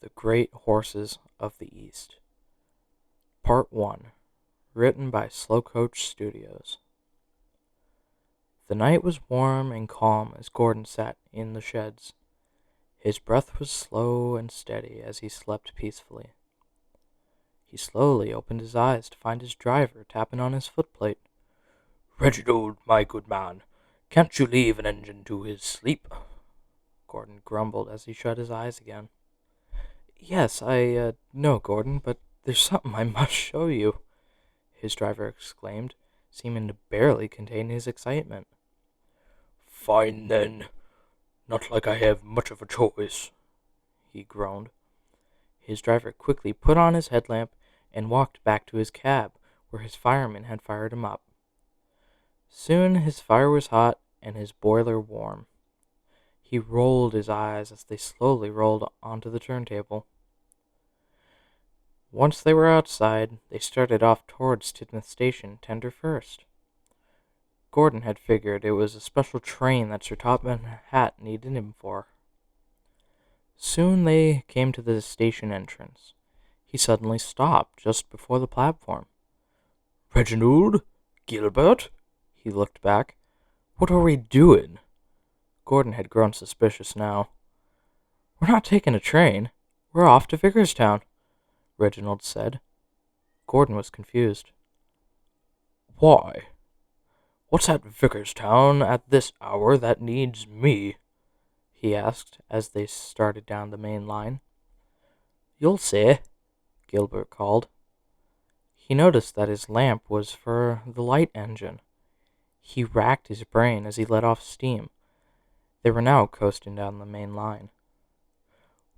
The Great Horses of the East. Part 1. Written by Slow Coach Studios. The night was warm and calm as Gordon sat in the sheds. His breath was slow and steady as he slept peacefully. He slowly opened his eyes to find his driver tapping on his footplate. "Reginald, my good man, can't you leave an engine to his sleep?" Gordon grumbled as he shut his eyes again. Yes, I know, Gordon, but there's something I must show you, his driver exclaimed, seeming to barely contain his excitement. "Fine, then. Not like I have much of a choice," he groaned. His driver quickly put on his headlamp and walked back to his cab, where his fireman had fired him up. Soon his fire was hot and his boiler warm. He rolled his eyes as they slowly rolled onto the turntable. Once they were outside, they started off towards Tidmouth Station, tender first. Gordon had figured it was a special train that Sir Topham Hatt needed him for. Soon they came to the station entrance. He suddenly stopped just before the platform. "Reginald? Gilbert?" He looked back. What are we doing? Gordon had grown suspicious now. We're not taking a train. We're off to Vickerstown, Reginald said. Gordon was confused. "Why? What's at Vickerstown at this hour that needs me?" he asked as they started down the main line. You'll see, Gilbert called. He noticed that his lamp was for the light engine. He racked his brain as he let off steam. They were now coasting down the main line.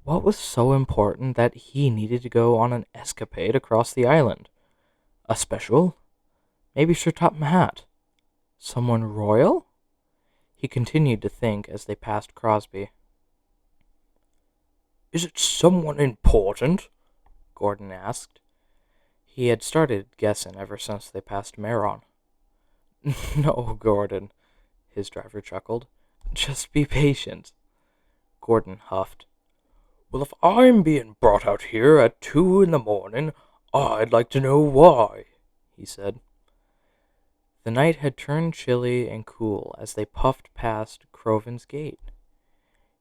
What was so important that he needed to go on an escapade across the island? A special? Maybe Sir Topham Hatt? Someone royal? He continued to think as they passed Crosby. "Is it someone important?" Gordon asked. He had started guessing ever since they passed Meron. No, Gordon, his driver chuckled. Just be patient. Gordon huffed. "Well, if I'm being brought out here at 2 in the morning, I'd like to know why," he said. The night had turned chilly and cool as they puffed past Crovan's Gate.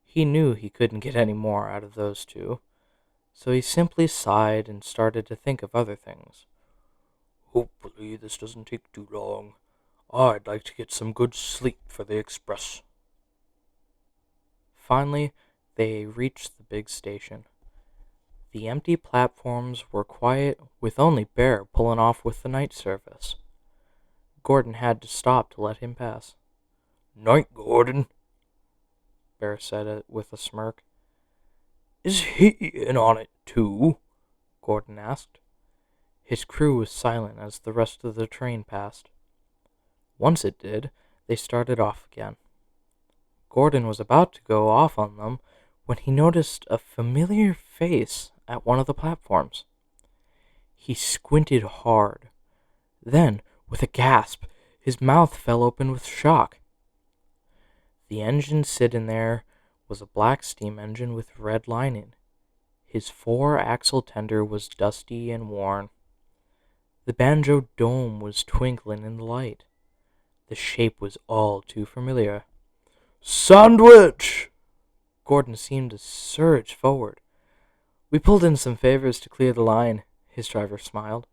He knew he couldn't get any more out of those two, so he simply sighed and started to think of other things. "Hopefully this doesn't take too long. I'd like to get some good sleep for the express." Finally, they reached the big station. The empty platforms were quiet, with only Bear pulling off with the night service. Gordon had to stop to let him pass. "Night, Gordon," Bear said it with a smirk. "Is he in on it, too?" Gordon asked. His crew was silent as the rest of the train passed. Once it did, they started off again. Gordon was about to go off on them when he noticed a familiar face at one of the platforms. He squinted hard. Then, with a gasp, his mouth fell open with shock. The engine sitting there was a black steam engine with red lining. His four-axle tender was dusty and worn. The banjo dome was twinkling in the light. The shape was all too familiar. "Sandwich!" Gordon seemed to surge forward. We pulled in some favors to clear the line, his driver smiled.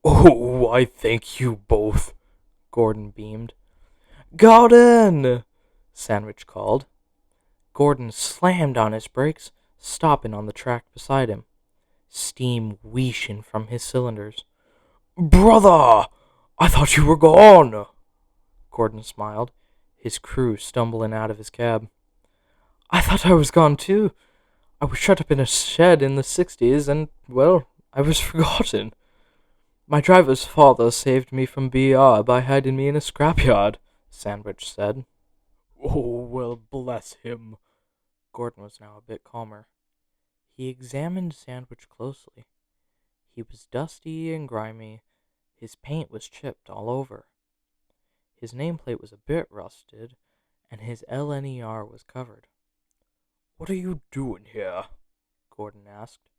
"Oh, I thank you both," Gordon beamed. Gordon! Sandwich called. Gordon slammed on his brakes, stopping on the track beside him, steam wheeshing from his cylinders. "Brother! I thought you were gone." Gordon smiled, his crew stumbling out of his cab. I thought I was gone too. I was shut up in a shed in the 60s, and, well, I was forgotten. My driver's father saved me from BR by hiding me in a scrapyard, Sandwich said. "Oh, well, bless him." Gordon was now a bit calmer. He examined Sandwich closely. He was dusty and grimy. His paint was chipped all over. His nameplate was a bit rusted, and his LNER was covered. "What are you doing here?" Gordon asked.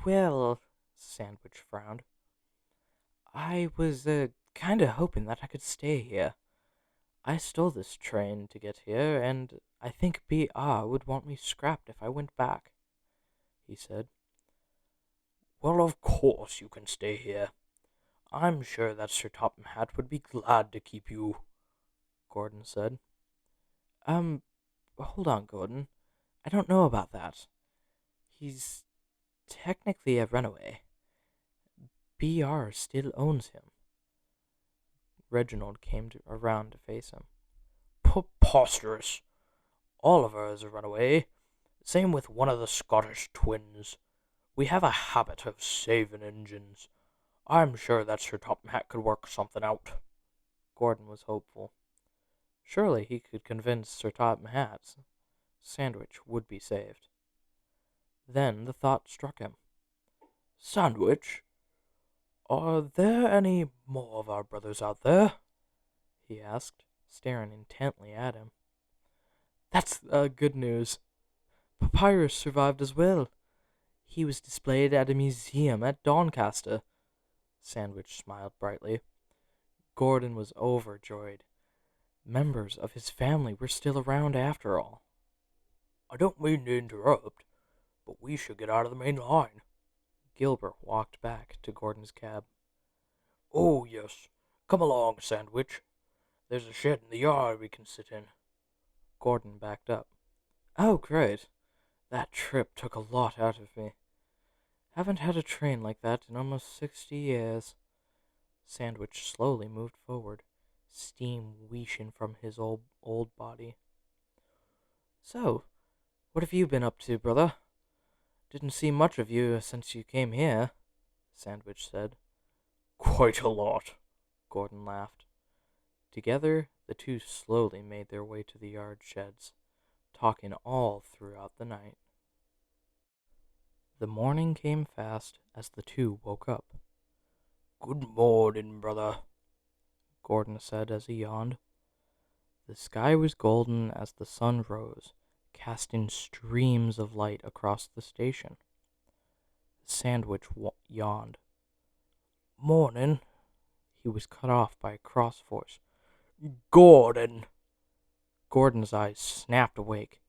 Well, Sandwich frowned. I was, kinda hoping that I could stay here. I stole this train to get here, and I think BR would want me scrapped if I went back, he said. Well, of course you can stay here. I'm sure that Sir Topham Hatt would be glad to keep you, Gordon said. Hold on, Gordon. I don't know about that. He's technically a runaway. BR still owns him. Reginald came around to face him. Preposterous. Oliver is a runaway. Same with one of the Scottish twins. We have a habit of saving engines. I'm sure that Sir Topham Hatt could work something out. Gordon was hopeful. Surely he could convince Sir Topham Hatt Sandwich would be saved. Then the thought struck him. Sandwich, are there any more of our brothers out there? He asked, staring intently at him. That's good news. Papyrus survived as well. He was displayed at a museum at Doncaster. Sandwich smiled brightly. Gordon was overjoyed. Members of his family were still around after all. I don't mean to interrupt, but we should get out of the main line. Gilbert walked back to Gordon's cab. Oh, yes. Come along, Sandwich. There's a shed in the yard we can sit in. Gordon backed up. Oh, great. That trip took a lot out of me. Haven't had a train like that in almost 60 years. Sandwich slowly moved forward, steam wheeshing from his old body. So, what have you been up to, brother? Didn't see much of you since you came here, Sandwich said. Quite a lot, Gordon laughed. Together, the two slowly made their way to the yard sheds, talking all throughout the night. The morning came fast as the two woke up. Good morning, brother, Gordon said as he yawned. The sky was golden as the sun rose, casting streams of light across the station. Sandwich yawned. Morning. He was cut off by a cross voice. Gordon! Gordon's eyes snapped awake.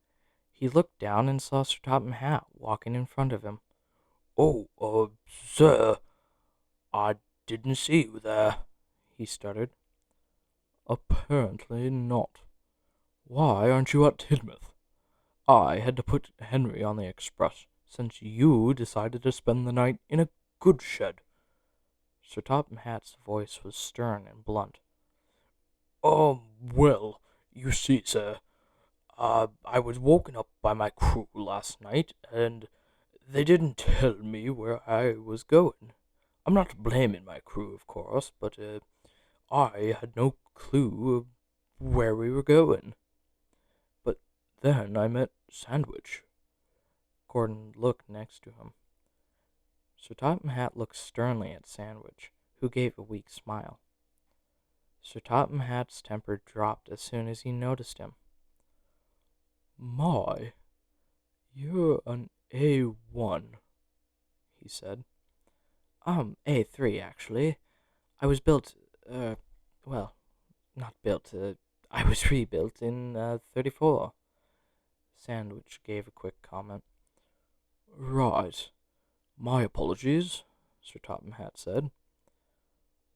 He looked down and saw Sir Topham Hatt walking in front of him. Oh, sir, I didn't see you there, he stuttered. Apparently not. Why aren't you at Tidmouth? I had to put Henry on the express, since you decided to spend the night in a goods shed. Sir Topham Hatt's voice was stern and blunt. Well, you see, sir, I was woken up by my crew last night, and they didn't tell me where I was going. I'm not blaming my crew, of course, but, I had no clue where we were going. But then I met Sandwich. Gordon looked next to him. Sir Topham Hatt looked sternly at Sandwich, who gave a weak smile. Sir Topham Hatt's temper dropped as soon as he noticed him. My, you're an A1, he said. A3, actually. I was built, well, not built, I was rebuilt in, 34. Sandwich gave a quick comment. Right. My apologies, Sir Topham Hatt said.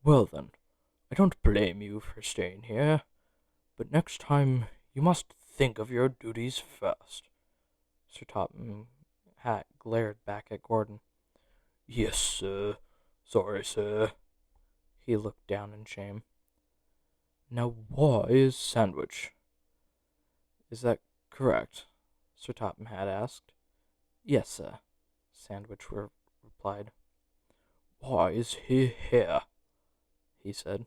Well then, I don't blame you for staying here, but next time you must think of your duties first. Sir Topham Hatt glared back at Gordon. Yes, sir. Sorry, sir. He looked down in shame. Now why is Sandwich? Is that correct? Sir Topham Hatt asked. Yes, sir, Sandwich replied. Why is he here? He said,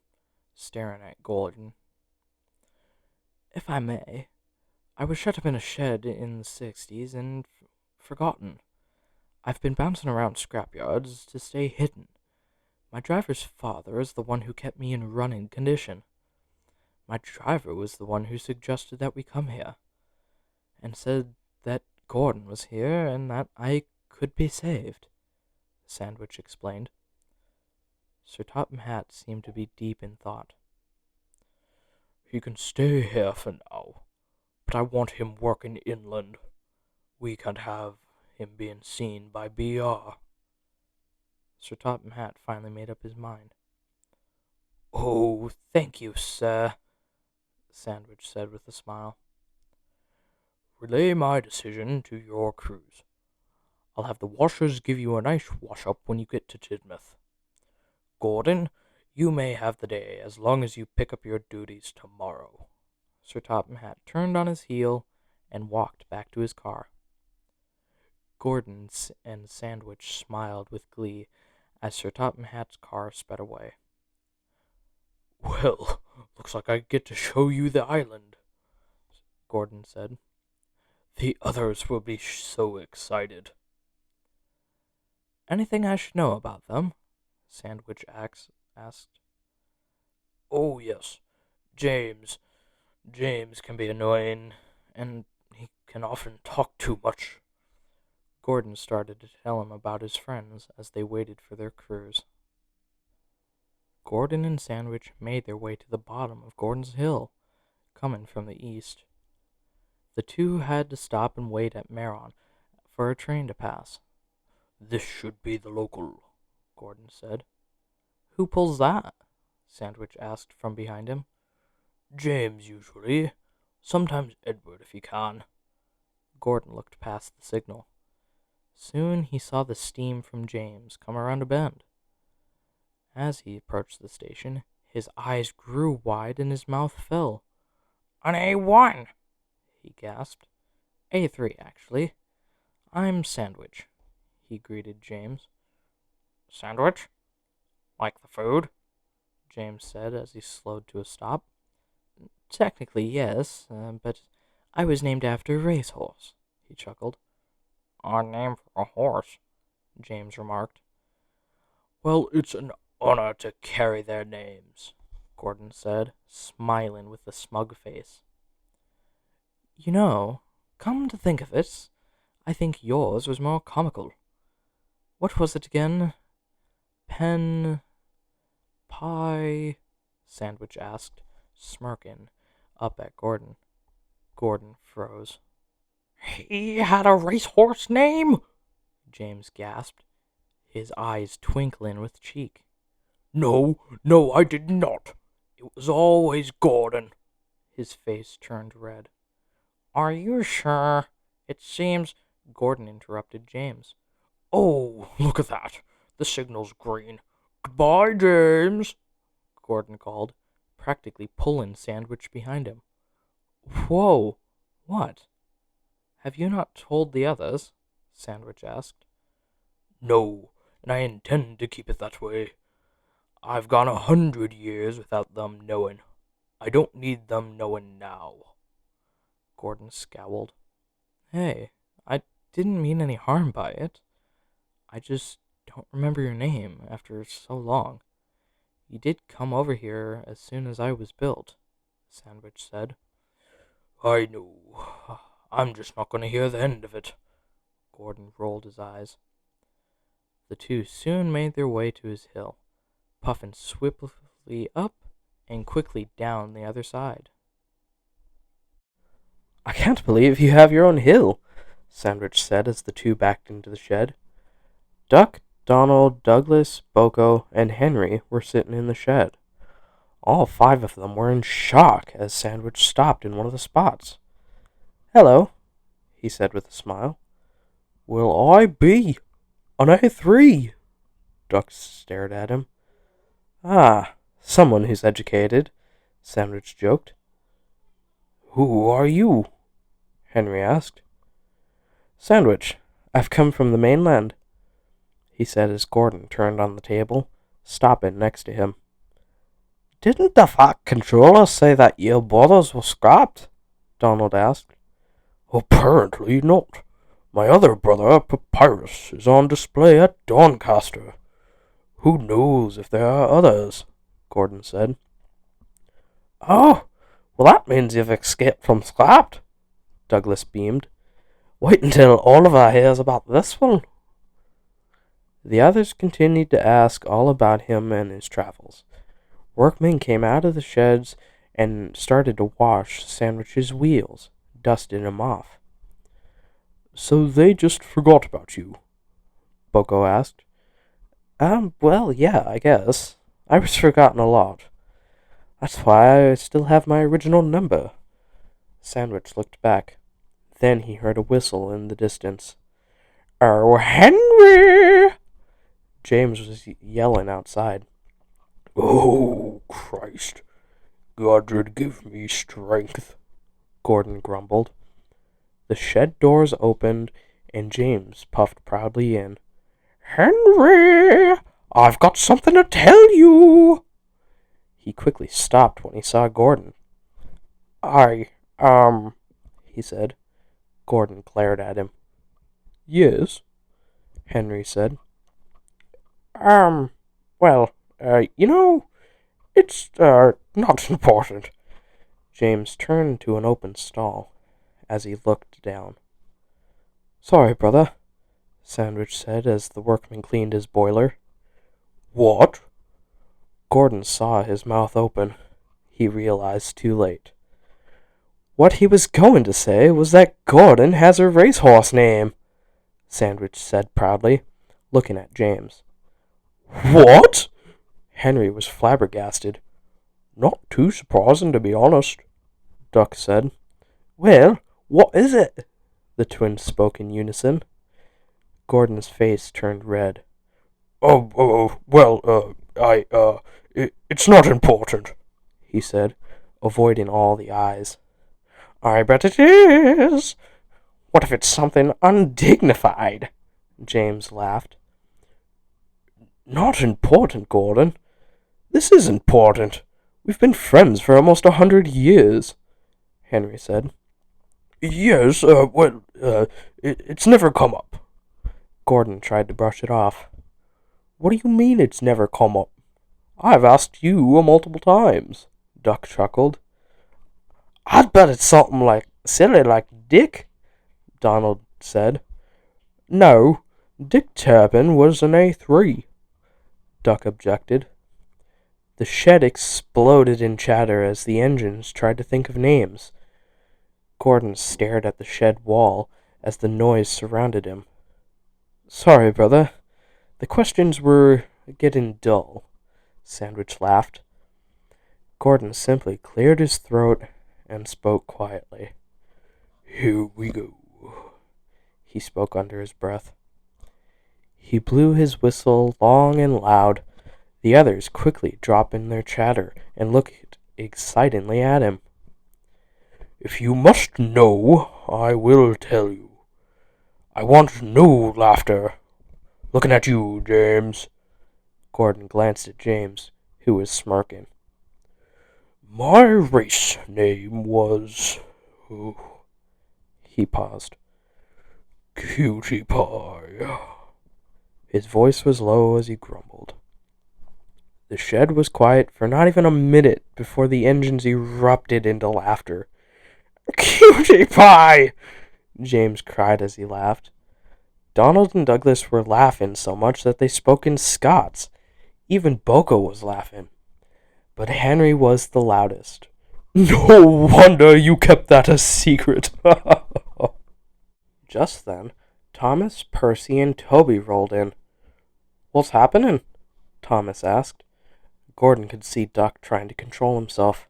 staring at Gordon. If I may, I was shut up in a shed in the 60s and forgotten. I've been bouncing around scrapyards to stay hidden. My driver's father is the one who kept me in running condition. My driver was the one who suggested that we come here, and said that Gordon was here and that I could be saved, Sandwich explained. Sir Topham Hatt seemed to be deep in thought. He can stay here for now, but I want him working inland. We can't have him being seen by BR. Sir Topham Hatt finally made up his mind. Oh, thank you, sir, Sandwich said with a smile. Relay my decision to your crews. I'll have the washers give you a nice wash-up when you get to Tidmouth. Gordon, you may have the day as long as you pick up your duties tomorrow. Sir Topham Hatt turned on his heel and walked back to his car. Gordon and Sandwich smiled with glee as Sir Topham Hatt's car sped away. Well, looks like I get to show you the island, Gordon said. The others will be so excited. Anything I should know about them? Sandwich asked. Oh, yes. James can be annoying, and he can often talk too much. Gordon started to tell him about his friends as they waited for their crews. Gordon and Sandwich made their way to the bottom of Gordon's Hill, coming from the east. The two had to stop and wait at Meron for a train to pass. This should be the local, Gordon said. Who pulls that? Sandwich asked from behind him. James, usually. Sometimes Edward, if he can. Gordon looked past the signal. Soon he saw the steam from James come around a bend. As he approached the station, his eyes grew wide and his mouth fell. An A1, he gasped. A3, actually. I'm Sandwich, he greeted James. Sandwich? Like the food? James said as he slowed to a stop. Technically, yes, but I was named after a racehorse, he chuckled. A name for a horse, James remarked. Well, it's an honor to carry their names, Gordon said, smiling with a smug face. You know, come to think of it, I think yours was more comical. What was it again? Pie? Sandwich asked, smirking up at Gordon. Gordon froze. He had a racehorse name? James gasped, his eyes twinkling with cheek. No, I did not. It was always Gordon. His face turned red. Are you sure? It seems... Gordon interrupted James. Oh, look at that. The signal's green. Goodbye, James, Gordon called, practically pulling Sandwich behind him. Whoa! What? Have you not told the others? Sandwich asked. No, and I intend to keep it that way. I've gone 100 years without them knowing. I don't need them knowing now. Gordon scowled. Hey, I didn't mean any harm by it. I just don't remember your name after so long. You did come over here as soon as I was built, Sandwich said. I know. I'm just not going to hear the end of it. Gordon rolled his eyes. The two soon made their way to his hill, puffing swiftly up and quickly down the other side. I can't believe you have your own hill, Sandwich said as the two backed into the shed. Duck, Donald, Douglas, Boko, and Henry were sitting in the shed. All 5 of them were in shock as Sandwich stopped in one of the spots. Hello, he said with a smile. Will I be an A3? Duck stared at him. Ah, someone who's educated, Sandwich joked. Who are you? Henry asked. Sandwich, I've come from the mainland, he said as Gordon turned on the table, stopping next to him. Didn't the Fat Controller say that your brothers were scrapped? Donald asked. Apparently not. My other brother, Papyrus, is on display at Doncaster. Who knows if there are others? Gordon said. Oh, well that means you've escaped from scrapped, Douglas beamed. Wait until Oliver hears about this one. The others continued to ask all about him and his travels. Workmen came out of the sheds and started to wash Sandwich's wheels, dusted him off. So they just forgot about you? Boko asked. Well, yeah, I guess. I was forgotten a lot. That's why I still have my original number. Sandwich looked back. Then he heard a whistle in the distance. Oh, Henry! James was yelling outside. Oh, Christ. God did give me strength, Gordon grumbled. The shed doors opened, and James puffed proudly in. Henry! I've got something to tell you! He quickly stopped when he saw Gordon. He said. Gordon glared at him. Yes, Henry said. Well, it's, not important. James turned to an open stall as he looked down. Sorry, brother, Sandwich said as the workman cleaned his boiler. What? Gordon saw his mouth open. He realized too late. What he was going to say was that Gordon has a racehorse name, Sandwich said proudly, looking at James. What? Henry was flabbergasted. Not too surprising, to be honest, Duck said. Well, what is it? The twins spoke in unison. Gordon's face turned red. It's not important, he said, avoiding all the eyes. I bet it is. What if it's something undignified? James laughed. Not important, Gordon. This is important. We've been friends for almost 100 years, Henry said. Yes, it's never come up. Gordon tried to brush it off. What do you mean it's never come up? I've asked you multiple times, Duck chuckled. I'd bet it's something silly like Dick, Donald said. No, Dick Turpin was an A3, Duck objected. The shed exploded in chatter as the engines tried to think of names. Gordon stared at the shed wall as the noise surrounded him. Sorry, brother. The questions were getting dull, Sandwich laughed. Gordon simply cleared his throat and spoke quietly. Here we go, he spoke under his breath. He blew his whistle long and loud. The others quickly dropped in their chatter and looked excitedly at him. If you must know, I will tell you. I want no laughter. Looking at you, James. Gordon glanced at James, who was smirking. My race name was... He paused. Cutie Pie. His voice was low as he grumbled. The shed was quiet for not even a minute before the engines erupted into laughter. Cutie Pie! James cried as he laughed. Donald and Douglas were laughing so much that they spoke in Scots. Even Boko was laughing. But Henry was the loudest. No wonder you kept that a secret. Just then, Thomas, Percy, and Toby rolled in. What's happening? Thomas asked. Gordon could see Duck trying to control himself.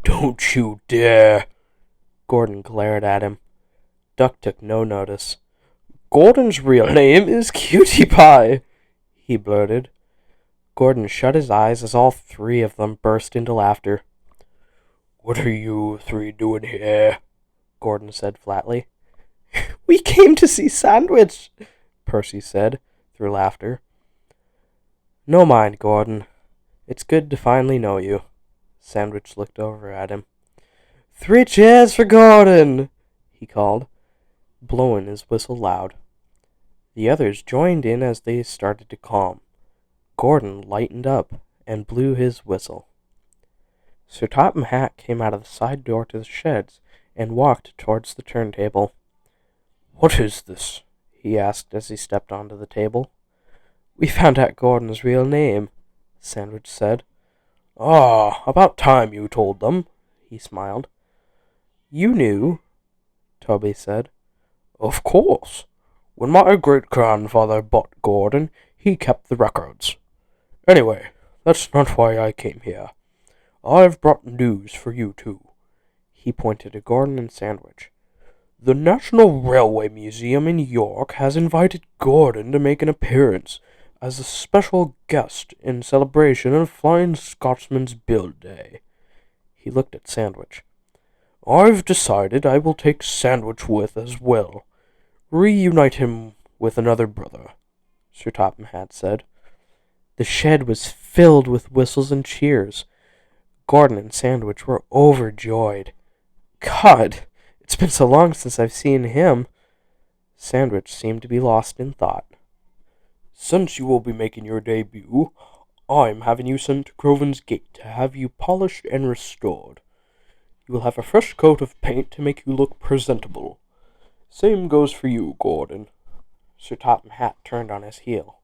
Don't you dare! Gordon glared at him. Duck took no notice. Gordon's real name is Cutie Pie, he blurted. Gordon shut his eyes as all three of them burst into laughter. What are you three doing here? Gordon said flatly. We came to see Sandwich, Percy said, through laughter. No mind, Gordon. It's good to finally know you. Sandwich looked over at him. 3 cheers for Gordon, he called, blowing his whistle loud. The others joined in as they started to calm. Gordon lightened up and blew his whistle. Sir Topham Hatt came out of the side door to the sheds and walked towards the turntable. What is this? He asked as he stepped onto the table. We found out Gordon's real name, Sandwich said. Ah, about time you told them, he smiled. You knew, Toby said. Of course. When my great-grandfather bought Gordon, he kept the records. Anyway, that's not why I came here. I've brought news for you two. He pointed to Gordon and Sandwich. The National Railway Museum in York has invited Gordon to make an appearance as a special guest in celebration of Flying Scotsman's Build Day. He looked at Sandwich. I've decided I will take Sandwich with as well. Reunite him with another brother, Sir Topham Hatt said. The shed was filled with whistles and cheers. Gordon and Sandwich were overjoyed. God, it's been so long since I've seen him. Sandwich seemed to be lost in thought. Since you will be making your debut, I'm having you sent to Crovan's Gate to have you polished and restored. You will have a fresh coat of paint to make you look presentable. Same goes for you, Gordon. Sir Topham Hatt turned on his heel.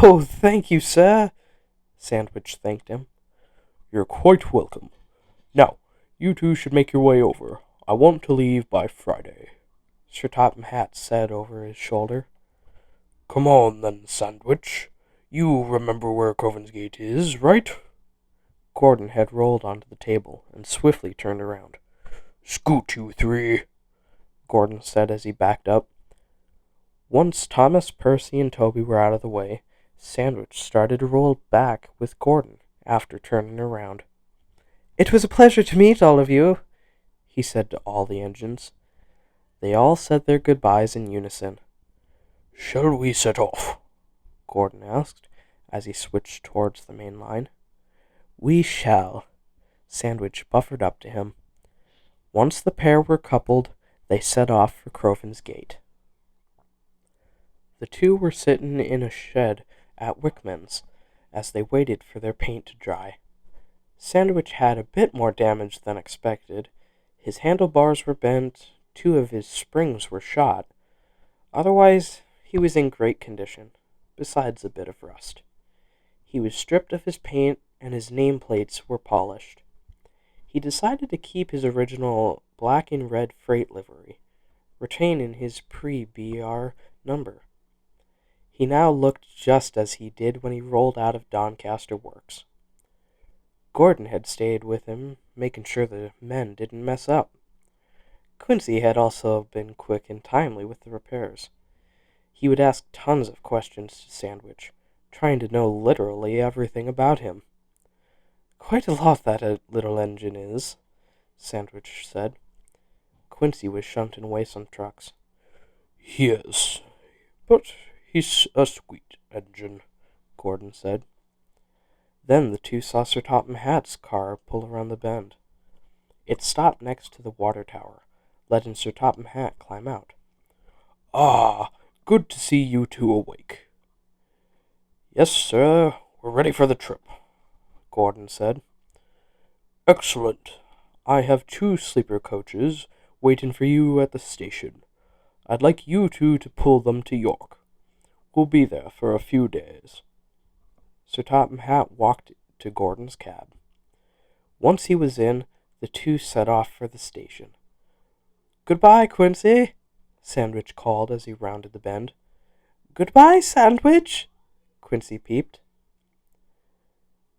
Oh, thank you, sir, Sandwich thanked him. You're quite welcome. Now, you two should make your way over. I want to leave by Friday, Sir Topham Hatt said over his shoulder. Come on, then, Sandwich. You remember where Crovan's Gate is, right? Gordon had rolled onto the table and swiftly turned around. Scoot, you three, Gordon said as he backed up. Once Thomas, Percy, and Toby were out of the way, Sandwich started to roll back with Gordon after turning around. It was a pleasure to meet all of you, he said to all the engines. They all said their goodbyes in unison. Shall we set off? Gordon asked as he switched towards the main line. We shall. Sandwich buffered up to him. Once the pair were coupled, they set off for Crovan's Gate. The two were sitting in a shed at Wickman's as they waited for their paint to dry. Sandwich had a bit more damage than expected. His handlebars were bent, 2 of his springs were shot. Otherwise, he was in great condition, besides a bit of rust. He was stripped of his paint, and his nameplates were polished. He decided to keep his original black and red freight livery, retaining his pre-BR number. He now looked just as he did when he rolled out of Doncaster Works. Gordon had stayed with him, making sure the men didn't mess up. Quincy had also been quick and timely with the repairs. He would ask tons of questions to Sandwich, trying to know literally everything about him. Quite a lot that little engine is, Sandwich said. Quincy was shunting away some trucks. Yes, but he's a sweet engine, Gordon said. Then the two saw Sir Topham Hatt's car pull around the bend. It stopped next to the water tower, letting Sir Topham Hatt climb out. Ah, good to see you two awake. Yes, sir, we're ready for the trip, Gordon said. Excellent. I have 2 sleeper coaches waiting for you at the station. I'd like you two to pull them to York. We'll be there for a few days. Sir Topham Hatt walked to Gordon's cab. Once he was in, the two set off for the station. Goodbye, Quincy, Sandwich called as he rounded the bend. Goodbye, Sandwich, Quincy peeped.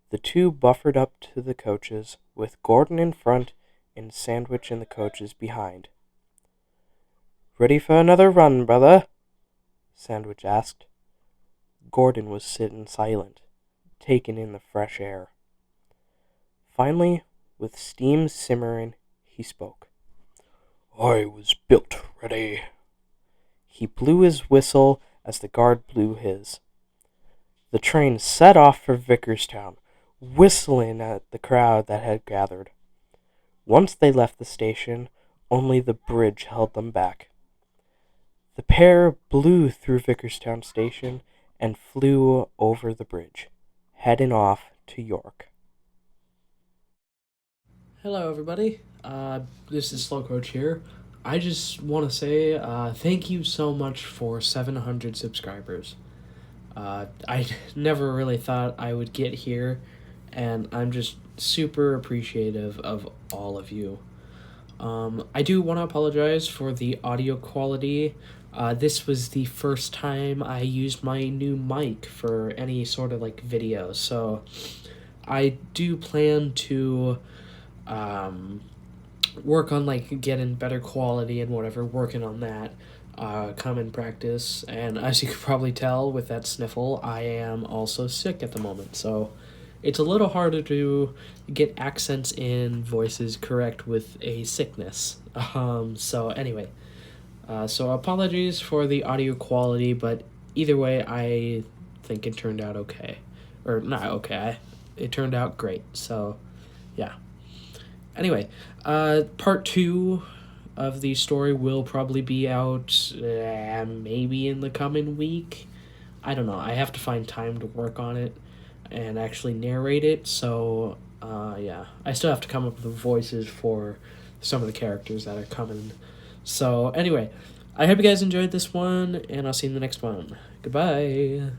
The two buffered up to the coaches, with Gordon in front and Sandwich in the coaches behind. Ready for another run, brother? Sandwich asked. Gordon was sitting silent, taking in the fresh air. Finally, with steam simmering, he spoke. I was built ready. He blew his whistle as the guard blew his. The train set off for Vickerstown, whistling at the crowd that had gathered. Once they left the station, only the bridge held them back. The pair blew through Vickerstown station and flew over the bridge, heading off to York. Hello, everybody. This is Slow Coach here. I just want to say thank you so much for 700 subscribers. I never really thought I would get here, and I'm just super appreciative of all of you. I do want to apologize for the audio quality. This was the first time I used my new mic for any sort of like video, so I do plan to work on like getting better quality and whatever, working on that. Come and practice, and as you could probably tell with that sniffle, I am also sick at the moment, so it's a little harder to get accents and voices correct with a sickness. So anyway, so apologies for the audio quality, but either way, I think it turned out okay. Or not okay, it turned out great, so yeah. Anyway, part 2 of the story will probably be out maybe in the coming week. I don't know, I have to find time to work on it and actually narrate it, so yeah, I still have to come up with the voices for some of the characters that are coming. So anyway, I hope you guys enjoyed this one, and I'll see you in the next one. Goodbye.